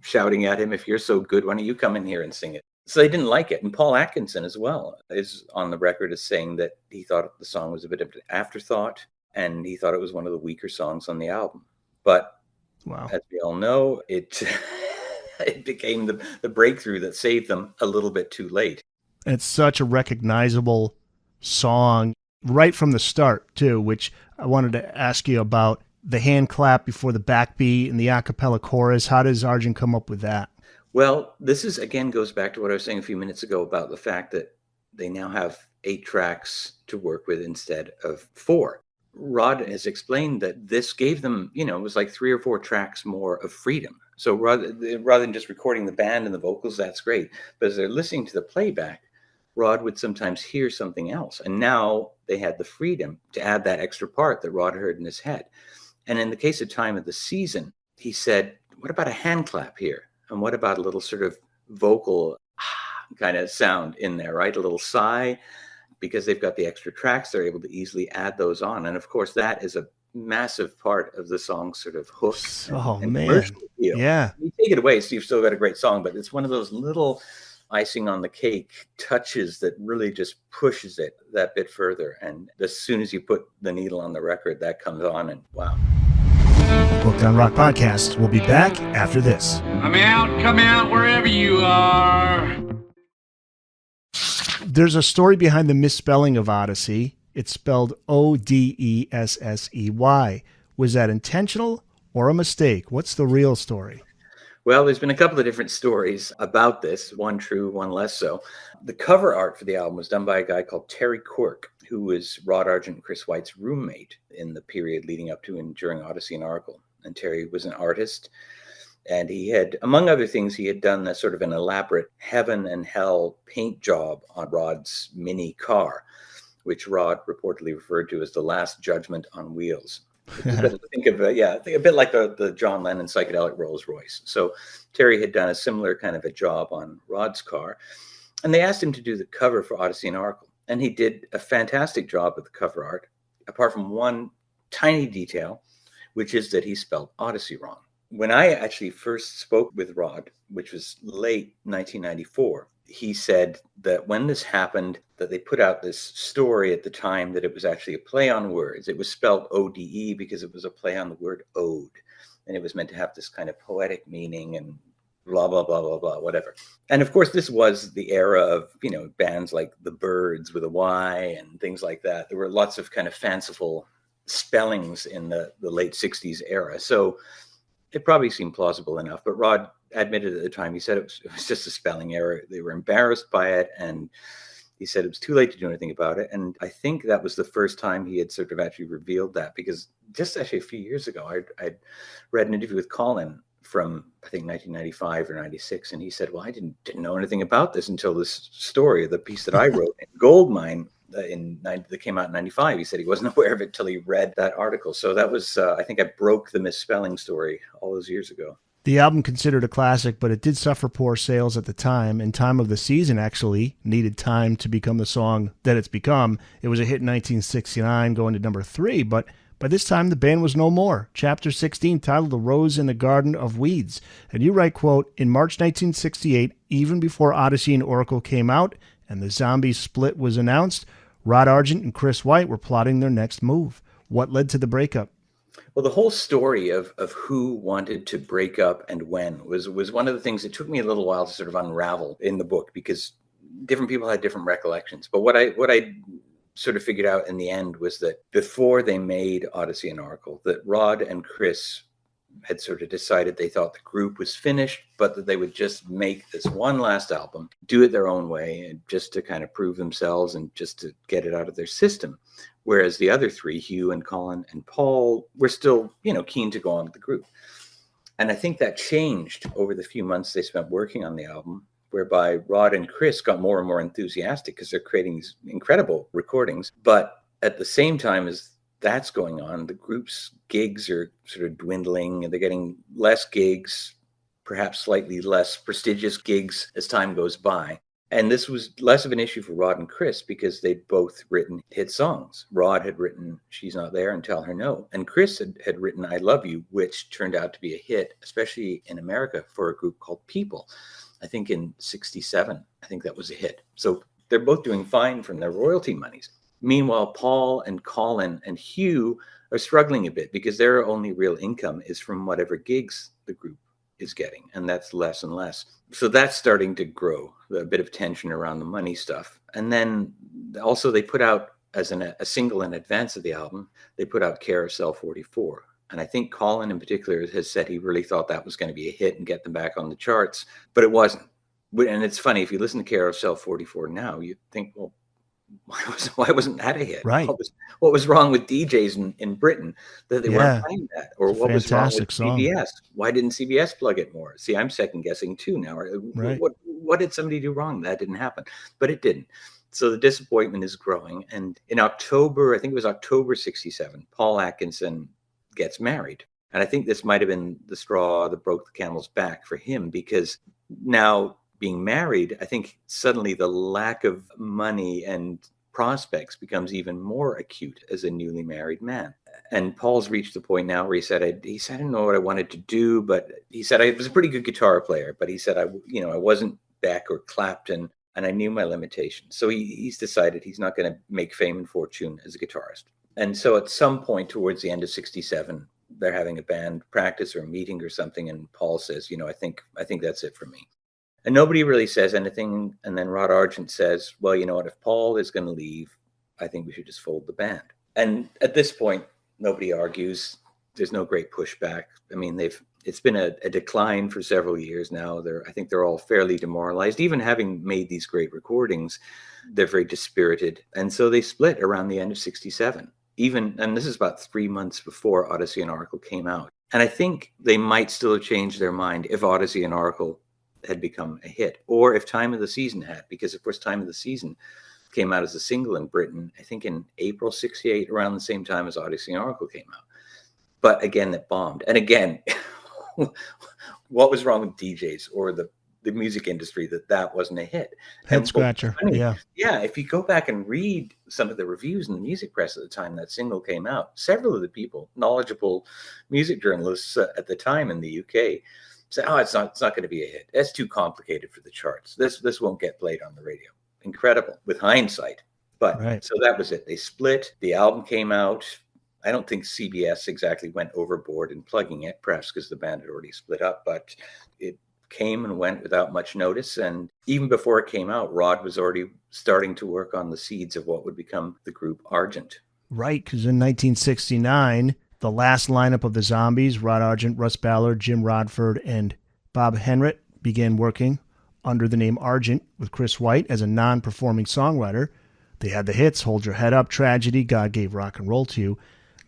shouting at him, "If you're so good, why don't you come in here and sing it?" So they didn't like it. And Paul Atkinson as well is on the record as saying that he thought the song was a bit of an afterthought, and he thought it was one of the weaker songs on the album. But as we all know, it became the breakthrough that saved them a little bit too late. It's such a recognizable song right from the start, too, which I wanted to ask you about. The hand clap before the backbeat and the a cappella chorus. How does Argent come up with that? Well, this is, again, goes back to what I was saying a few minutes ago about the fact that they now have 8 tracks to work with instead of 4. Rod has explained that this gave them, it was like 3 or 4 tracks more of freedom. So rather than just recording the band and the vocals, that's great. But as they're listening to the playback, Rod would sometimes hear something else. And now they had the freedom to add that extra part that Rod heard in his head. And in the case of Time of the Season, he said, what about a hand clap here? And what about a little sort of vocal kind of sound in there, right? A little sigh. Because they've got the extra tracks, they're able to easily add those on. And of course, that is a massive part of the song's sort of hook. And commercial appeal. Yeah. You take it away, so you've still got a great song, but it's one of those little icing on the cake touches that really just pushes it that bit further. And as soon as you put the needle on the record, that comes on and wow. Booked on Rock Podcast. We'll be back after this. Come out, wherever you are. There's a story behind the misspelling of Odyssey. It's spelled Odessey. Was that intentional or a mistake? What's the real story? Well, there's been a couple of different stories about this, one true, one less so. The cover art for the album was done by a guy called Terry Quirk, who was Rod Argent and Chris White's roommate in the period leading up to and during Odyssey and Oracle. And Terry was an artist. And he had, among other things, he had done a sort of an elaborate heaven and hell paint job on Rod's mini car, which Rod reportedly referred to as the Last Judgment on Wheels. Think a bit like the John Lennon psychedelic Rolls Royce. So Terry had done a similar kind of a job on Rod's car. And they asked him to do the cover for Odyssey and Oracle. And he did a fantastic job with the cover art, apart from one tiny detail, which is that he spelled Odyssey wrong. When I actually first spoke with Rod, which was late 1994, he said that when this happened, that they put out this story at the time that it was actually a play on words. It was spelled ODE because it was a play on the word ode. And it was meant to have this kind of poetic meaning and blah, blah, blah, blah, blah, whatever. And of course, this was the era of, bands like the Byrds with a Y and things like that. There were lots of kind of fanciful spellings in the late 60s era. So it probably seemed plausible enough, but Rod admitted at the time, he said it was just a spelling error. They were embarrassed by it, and he said it was too late to do anything about it. And I think that was the first time he had sort of actually revealed that, because just actually a few years ago, I'd read an interview with Colin from, I think, 1995 or 96, and he said, well, I didn't know anything about this until this story, the piece that I wrote in Goldmine, that came out in 95. He said he wasn't aware of it till he read that article. So that was, I think I broke the misspelling story all those years ago. The album considered a classic, but it did suffer poor sales at the time, and Time of the Season actually needed time to become the song that it's become. It was a hit in 1969, going to number 3, but by this time the band was no more. Chapter 16, titled The Rose in the Garden of Weeds. And you write, quote, in March 1968, even before Odyssey and Oracle came out and the Zombies split was announced, Rod Argent and Chris White were plotting their next move. What led to the breakup? Well, the whole story of who wanted to break up and when was one of the things that took me a little while to sort of unravel in the book, because different people had different recollections. But what I sort of figured out in the end was that before they made Odyssey and Oracle, that Rod and Chris had sort of decided they thought the group was finished, but that they would just make this one last album, do it their own way, and just to kind of prove themselves and just to get it out of their system. Whereas the other three, Hugh and Colin and Paul, were still, keen to go on with the group. And I think that changed over the few months they spent working on the album, whereby Rod and Chris got more and more enthusiastic because they're creating these incredible recordings. But at the same time as that's going on, the group's gigs are sort of dwindling, and they're getting less gigs, perhaps slightly less prestigious gigs as time goes by. And this was less of an issue for Rod and Chris because they'd both written hit songs. Rod had written She's Not There and Tell Her No. And Chris had written I Love You, which turned out to be a hit, especially in America, for a group called People. I think in 67, I think that was a hit. So they're both doing fine from their royalty monies. Meanwhile, Paul and Colin and Hugh are struggling a bit because their only real income is from whatever gigs the group is getting, and that's less and less. So that's starting to grow, a bit of tension around the money stuff. And then also they put out, as a single in advance of the album, they put out Carousel 44. And I think Colin in particular has said he really thought that was going to be a hit and get them back on the charts, but it wasn't. And it's funny, if you listen to Carousel 44 now, you think, well, why wasn't that a hit? Right. What was wrong with DJs in Britain that they weren't playing that? Or what was wrong with CBS? Why didn't CBS plug it more? See, I'm second guessing too now. Right. What did somebody do wrong? That didn't happen. But it didn't. So the disappointment is growing. And in October, I think it was October 67, Paul Atkinson gets married. And I think this might have been the straw that broke the camel's back for him, because now being married, I think suddenly the lack of money and prospects becomes even more acute as a newly married man. And Paul's reached the point now where he said, I didn't know what I wanted to do, but he said I was a pretty good guitar player, but he said I wasn't Beck or Clapton, and I knew my limitations. So he's decided he's not going to make fame and fortune as a guitarist. And so at some point towards the end of 67, they're having a band practice or a meeting or something, and Paul says, I think that's it for me. And nobody really says anything. And then Rod Argent says, well, you know what, if Paul is going to leave, I think we should just fold the band. And at this point, nobody argues. There's no great pushback. I mean, it's been a decline for several years now. I think they're all fairly demoralized. Even having made these great recordings, they're very dispirited. And so they split around the end of 67. And this is about 3 months before Odyssey and Oracle came out. And I think they might still have changed their mind if Odyssey and Oracle had become a hit, or if Time of the Season had, because of course Time of the Season came out as a single in Britain, I think in April 68, around the same time as Odyssey and Oracle came out. But again, it bombed. And again, what was wrong with DJs or the the music industry that wasn't a hit. Head And scratcher. funny, Yeah. yeah, if you go back and read some of the reviews in the music press at the time that single came out, several of the people, knowledgeable music journalists at the time in the UK, said, "Oh, it's not going to be a hit. That's too complicated for the charts. This won't get played on the radio." Incredible with hindsight. But Right. so that was it. They split. The album came out. I don't think CBS exactly went overboard in plugging it, perhaps because the band had already split up, but it came and went without much notice. And even before it came out, Rod was already starting to work on the seeds of what would become the group Argent. Right, because in 1969, the last lineup of the Zombies, Rod Argent, Russ Ballard, Jim Rodford, and Bob Henrit, began working under the name Argent with Chris White as a non-performing songwriter. They had the hits, Hold Your Head Up, Tragedy, God Gave Rock and Roll to You.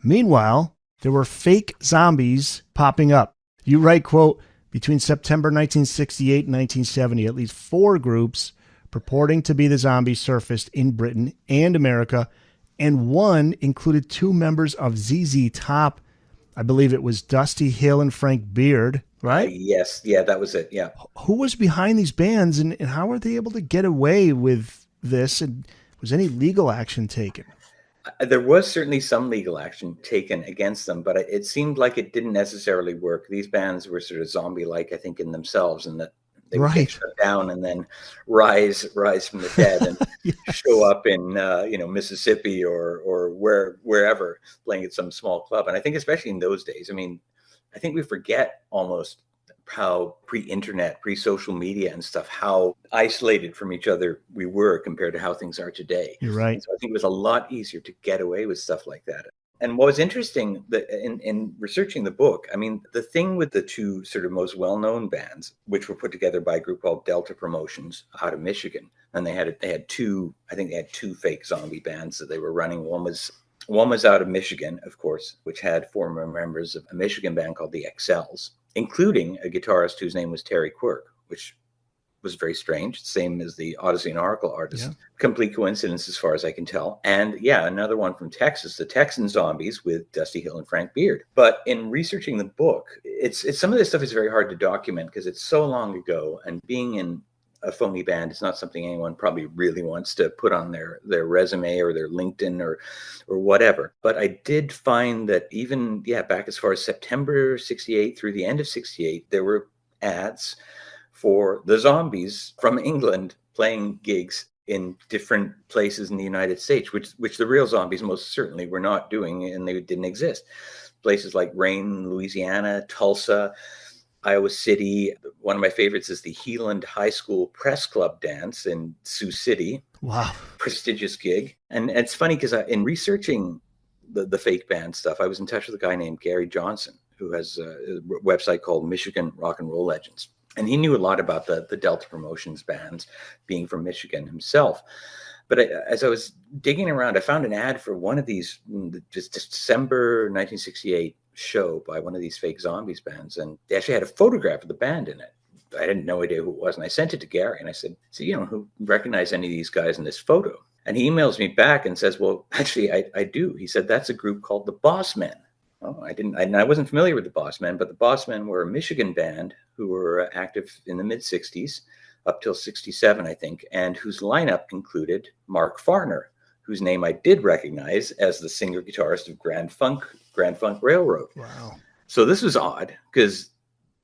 Meanwhile, there were fake zombies popping up. You write, quote, between September 1968 and 1970, at least 4 groups purporting to be the Zombies surfaced in Britain and America, and one included 2 members of ZZ Top. I believe it was Dusty Hill and Frank Beard, right? Yes, yeah, that was it, yeah. Who was behind these bands, and how were they able to get away with this? And was any legal action taken? There was certainly some legal action taken against them, but it seemed like it didn't necessarily work. These bands were sort of zombie-like, I think, in themselves, and that they would get shut down and then rise from the dead and Yes. show up in Mississippi or wherever, playing at some small club. And I think especially in those days, I mean, I think we forget almost how pre-internet, pre-social media and stuff, how isolated from each other we were compared to how things are today. You're right. And so I think it was a lot easier to get away with stuff like that. And what was interesting that in researching the book, I mean, the thing with the 2 sort of most well-known bands, which were put together by a group called Delta Promotions out of Michigan, and they had 2 fake zombie bands that they were running. One was out of Michigan, of course, which had former members of a Michigan band called the XLs, including a guitarist whose name was Terry Quirk, which was very strange, same as the Odyssey and Oracle artist. Yeah. Complete coincidence as far as I can tell. And yeah, another one from Texas, the Texan Zombies with Dusty Hill and Frank Beard. But in researching the book, it's some of this stuff is very hard to document because it's so long ago, and being in a phony band is not something anyone probably really wants to put on their resume or their LinkedIn or whatever. But I did find that even, back as far as September 68 through the end of 68, there were ads for the Zombies from England playing gigs in different places in the United States, which the real Zombies most certainly were not doing, and they didn't exist. Places like Rayne, Louisiana, Tulsa, Iowa City. One of my favorites is the Heeland High School Press Club dance in Sioux City. Wow. Prestigious gig. And it's funny because in researching the fake band stuff, I was in touch with a guy named Gary Johnson, who has a website called Michigan Rock and Roll Legends. And he knew a lot about the Delta Promotions bands, being from Michigan himself. But as I was digging around, I found an ad for one of these, just December 1968 show by one of these fake Zombies bands. And they actually had a photograph of the band in it. I had no idea who it was. And I sent it to Gary and I said, so, who recognize any of these guys in this photo? And he emails me back and says, well, actually, I do. He said, that's a group called the Bossmen. Oh, I wasn't familiar with the Bossmen, but the Bossmen were a Michigan band who were active in the mid-60s up till 67, I think, and whose lineup included Mark Farner, whose name I did recognize as the singer-guitarist of Grand Funk Railroad. Wow. So this was odd because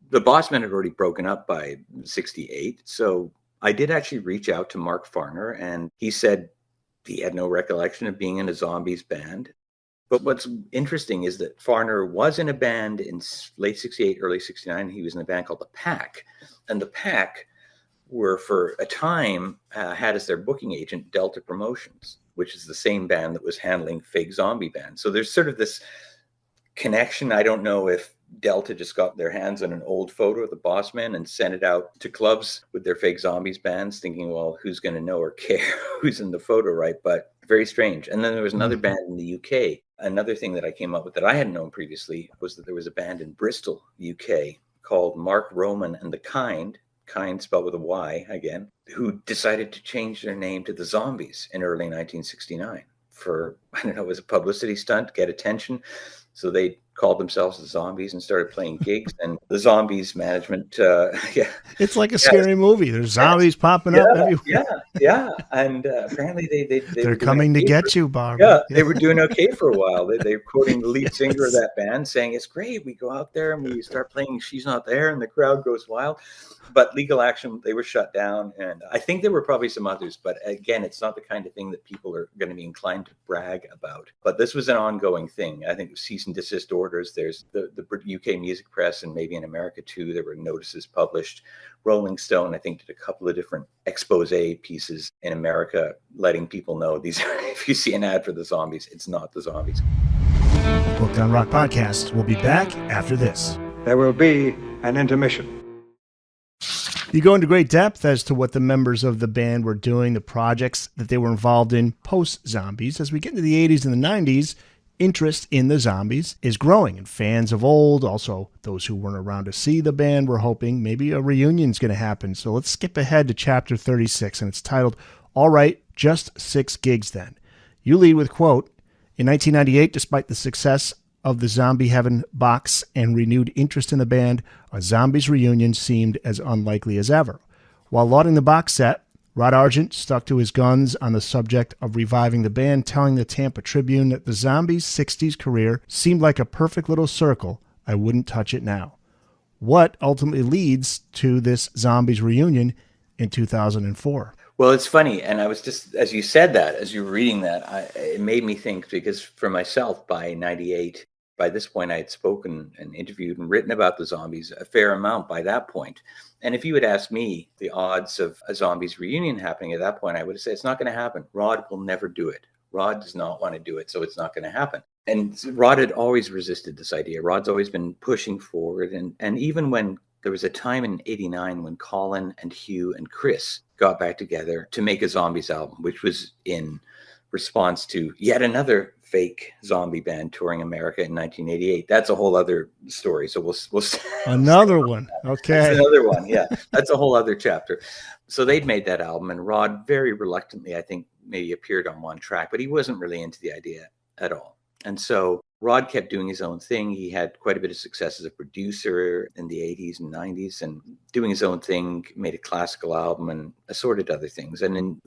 the Bossmen had already broken up by 68. So I did actually reach out to Mark Farner, and he said he had no recollection of being in a Zombies band. But what's interesting is that Farner was in a band in late 68, early 69. He was in a band called The Pack. And The Pack were, for a time, had as their booking agent Delta Promotions, which is the same band that was handling fake zombie bands. So there's sort of this connection. I don't know if Delta just got their hands on an old photo of the Bossmen and sent it out to clubs with their fake Zombies bands, thinking, well, who's going to know or care who's in the photo, right? But very strange. And then there was another band in the UK. Another thing that I came up with that I hadn't known previously was that there was a band in Bristol, UK, called Mark Roman and the Kind spelled with a Y again, who decided to change their name to the Zombies in early 1969 for, I don't know, it was a publicity stunt, get attention. So they called themselves the Zombies and started playing gigs. And the Zombies management, It's like a scary movie. There's zombies popping up everywhere. Yeah. And apparently they They're were doing coming to okay get you, Barbara. they were doing okay for a while. They're quoting the lead singer of that band saying, "It's great. We go out there and we start playing She's Not There and the crowd goes wild." But legal action, they were shut down. And I think there were probably some others. But again, it's not the kind of thing that people are going to be inclined to brag about. But this was an ongoing thing. I think cease and desist orders. There's the UK music press, and maybe in America too, there were notices published. Rolling Stone, I think, did a couple of different expose pieces in America letting people know these are, if you see an ad for the Zombies, it's not the Zombies. Booked on Rock Podcast will be back after this. There will be an intermission. You go into great depth as to what the members of the band were doing, the projects that they were involved in post-Zombies. As we get into the 80s and the 90s, interest in the Zombies is growing, and fans of old, also those who weren't around to see the band, were hoping maybe a reunion's going to happen. So let's skip ahead to chapter 36, and it's titled, All Right, Just 6 Gigs Then. You lead with, quote, in 1998, despite the success of the Zombie Heaven box and renewed interest in the band, a Zombies reunion seemed as unlikely as ever. While lauding the box set, Rod Argent stuck to his guns on the subject of reviving the band, telling the Tampa Tribune that the Zombies' 60s career seemed like a perfect little circle. I wouldn't touch it now. What ultimately leads to this Zombies reunion in 2004? Well, it's funny. And I was just, as you said that, as you were reading that, it made me think, because for myself, by 98, by this point, I had spoken and interviewed and written about the Zombies a fair amount by that point. And if you had asked me the odds of a Zombies reunion happening at that point, I would have said, it's not going to happen. Rod will never do it. Rod does not want to do it, so it's not going to happen. And Rod had always resisted this idea. Rod's always been pushing forward. And even when there was a time in 89 when Colin and Hugh and Chris got back together to make a Zombies album, which was in response to yet another fake zombie band touring America in 1988. That's a whole other story. So we'll another one. Okay. That's another one. Yeah. That's a whole other chapter. So they'd made that album, and Rod very reluctantly, I think, maybe appeared on one track, but he wasn't really into the idea at all. And so Rod kept doing his own thing. He had quite a bit of success as a producer in the 80s and 90s, and doing his own thing, made a classical album and assorted other things. And in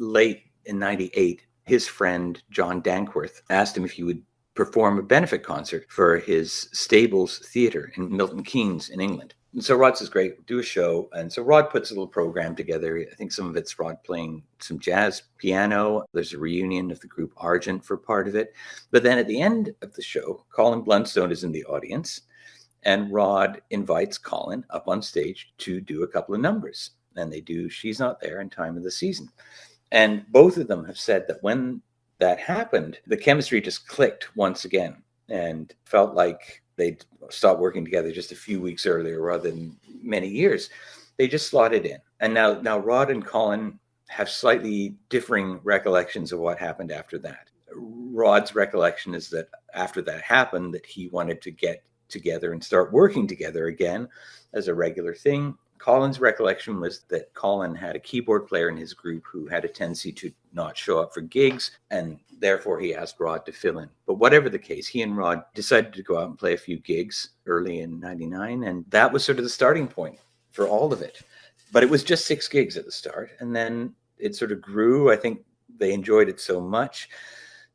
98, his friend John Dankworth asked him if he would perform a benefit concert for his Stables Theatre in Milton Keynes in England. And so Rod says, great, do a show. And so Rod puts a little program together. I think some of it's Rod playing some jazz piano. There's a reunion of the group Argent for part of it. But then at the end of the show, Colin Blunstone is in the audience, and Rod invites Colin up on stage to do a couple of numbers. And they do She's Not There and Time of the Season. And both of them have said that when that happened, the chemistry just clicked once again and felt like they'd stopped working together just a few weeks earlier rather than many years. They just slotted in. And now Rod and Colin have slightly differing recollections of what happened after that. Rod's recollection is that after that happened, that he wanted to get together and start working together again as a regular thing. Colin's recollection was that Colin had a keyboard player in his group who had a tendency to not show up for gigs, and therefore he asked Rod to fill in. But whatever the case, he and Rod decided to go out and play a few gigs early in 99, and that was sort of the starting point for all of it. But it was just 6 gigs at the start, and then it sort of grew. I think they enjoyed it so much,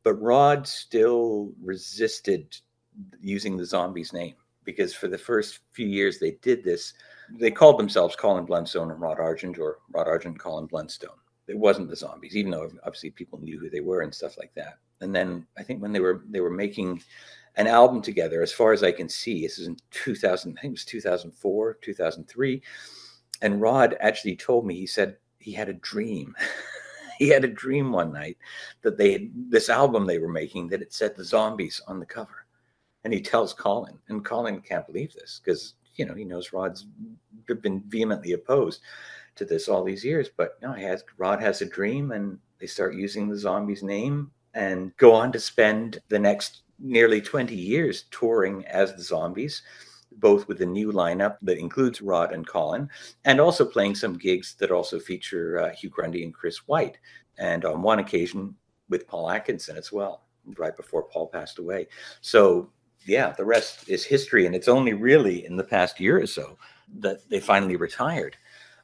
but Rod still resisted using the Zombies name, because for the first few years they did this, they called themselves Colin Blunstone and Rod Argent, or Rod Argent and Colin Blunstone. It wasn't the Zombies, even though obviously people knew who they were and stuff like that. And then I think when they were making an album together, as far as I can see, this is in 2000, I think it was 2004, 2003. And Rod actually told me, he said he had a dream. He had a dream one night that they had this album they were making, that it said the Zombies on the cover. And he tells Colin, and Colin can't believe this because, he knows Rod's been vehemently opposed to this all these years. But no, Rod has a dream, and they start using the Zombies name and go on to spend the next nearly 20 years touring as the Zombies, both with a new lineup that includes Rod and Colin, and also playing some gigs that also feature Hugh Grundy and Chris White, and on one occasion with Paul Atkinson as well, right before Paul passed away. So yeah, the rest is history. And it's only really in the past year or so that they finally retired.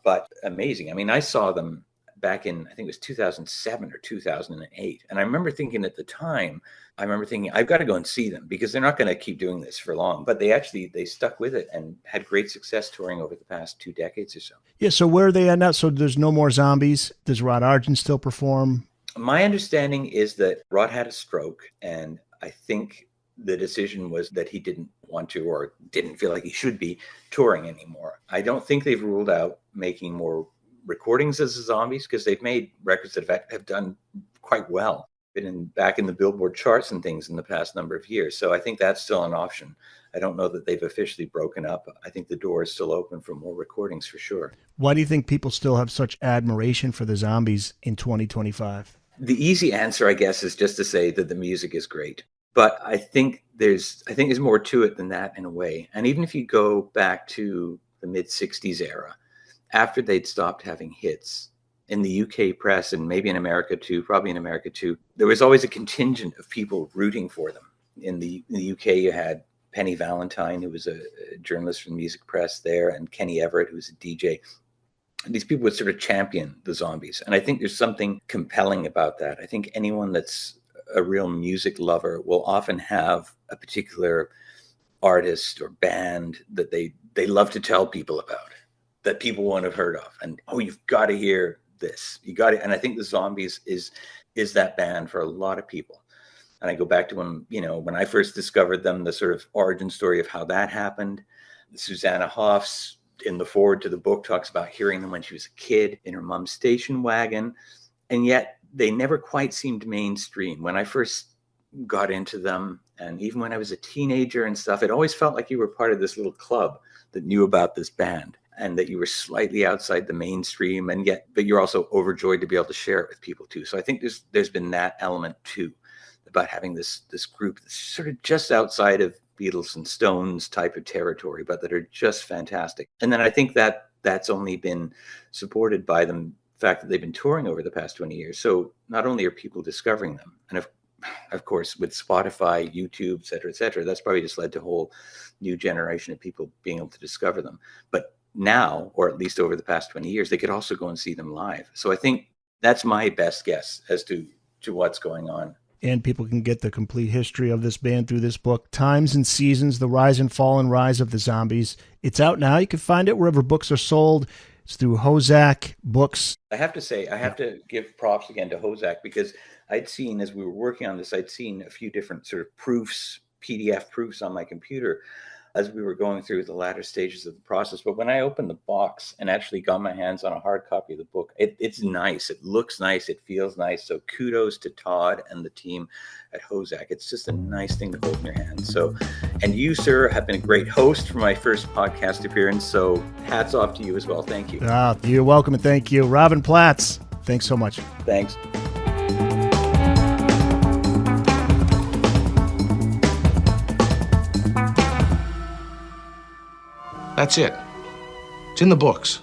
But amazing. I mean, I saw them back in, I think it was 2007 or 2008. And I remember thinking at the time, I've got to go and see them because they're not going to keep doing this for long. But they stuck with it and had great success touring over the past 2 decades or so. Yeah, so where are they at now? So there's no more Zombies. Does Rod Argent still perform? My understanding is that Rod had a stroke, and I think the decision was that he didn't want to or didn't feel like he should be touring anymore. I don't think they've ruled out making more recordings as the Zombies because they've made records that have done quite well, been back in the Billboard charts and things in the past number of years. So I think that's still an option. I don't know that they've officially broken up. I think the door is still open for more recordings for sure. Why do you think people still have such admiration for the Zombies in 2025? The easy answer, I guess, is just to say that the music is great. But I think there's more to it than that in a way. And even if you go back to the mid-'60s era, after they'd stopped having hits, in the UK press and maybe in America too, probably in America too, there was always a contingent of people rooting for them. In the UK, you had Penny Valentine, who was a journalist from the music press there, and Kenny Everett, who was a DJ. These people would sort of champion the Zombies. And I think there's something compelling about that. I think anyone that's a real music lover will often have a particular artist or band that they love to tell people about, that people won't have heard of. And, oh, you've got to hear this. You got to. And I think the Zombies is that band for a lot of people. And I go back to when I first discovered them, the sort of origin story of how that happened. Susanna Hoffs in the foreword to the book talks about hearing them when she was a kid in her mom's station wagon. And yet they never quite seemed mainstream. When I first got into them, and even when I was a teenager and stuff, it always felt like you were part of this little club that knew about this band and that you were slightly outside the mainstream, but you're also overjoyed to be able to share it with people too. So I think there's been that element too, about having this group that's sort of just outside of Beatles and Stones type of territory, but that are just fantastic. And then I think that that's only been supported by the fact that they've been touring over the past 20 years. So not only are people discovering them, and of course with Spotify, YouTube, et cetera, that's probably just led to a whole new generation of people being able to discover them. But now, or at least over the past 20 years, they could also go and see them live. So I think that's my best guess as to what's going on. And people can get the complete history of this band through this book, Times and Seasons, The Rise and Fall and Rise of the Zombies. It's out now. You can find it wherever books are sold. It's through Hozak Books. I have to say, I have to give props again to Hozak, because I'd seen, as we were working on this, I'd seen a few different sort of proofs, PDF proofs on my computer as we were going through the latter stages of the process. But when I opened the box and actually got my hands on a hard copy of the book, it's nice. It looks nice. It feels nice. So kudos to Todd and the team at Hozak. It's just a nice thing to hold in your hand. So, and you, sir, have been a great host for my first podcast appearance. So hats off to you as well. Thank you. You're welcome, and thank you. Robin Platts, thanks so much. Thanks. That's it. It's in the books.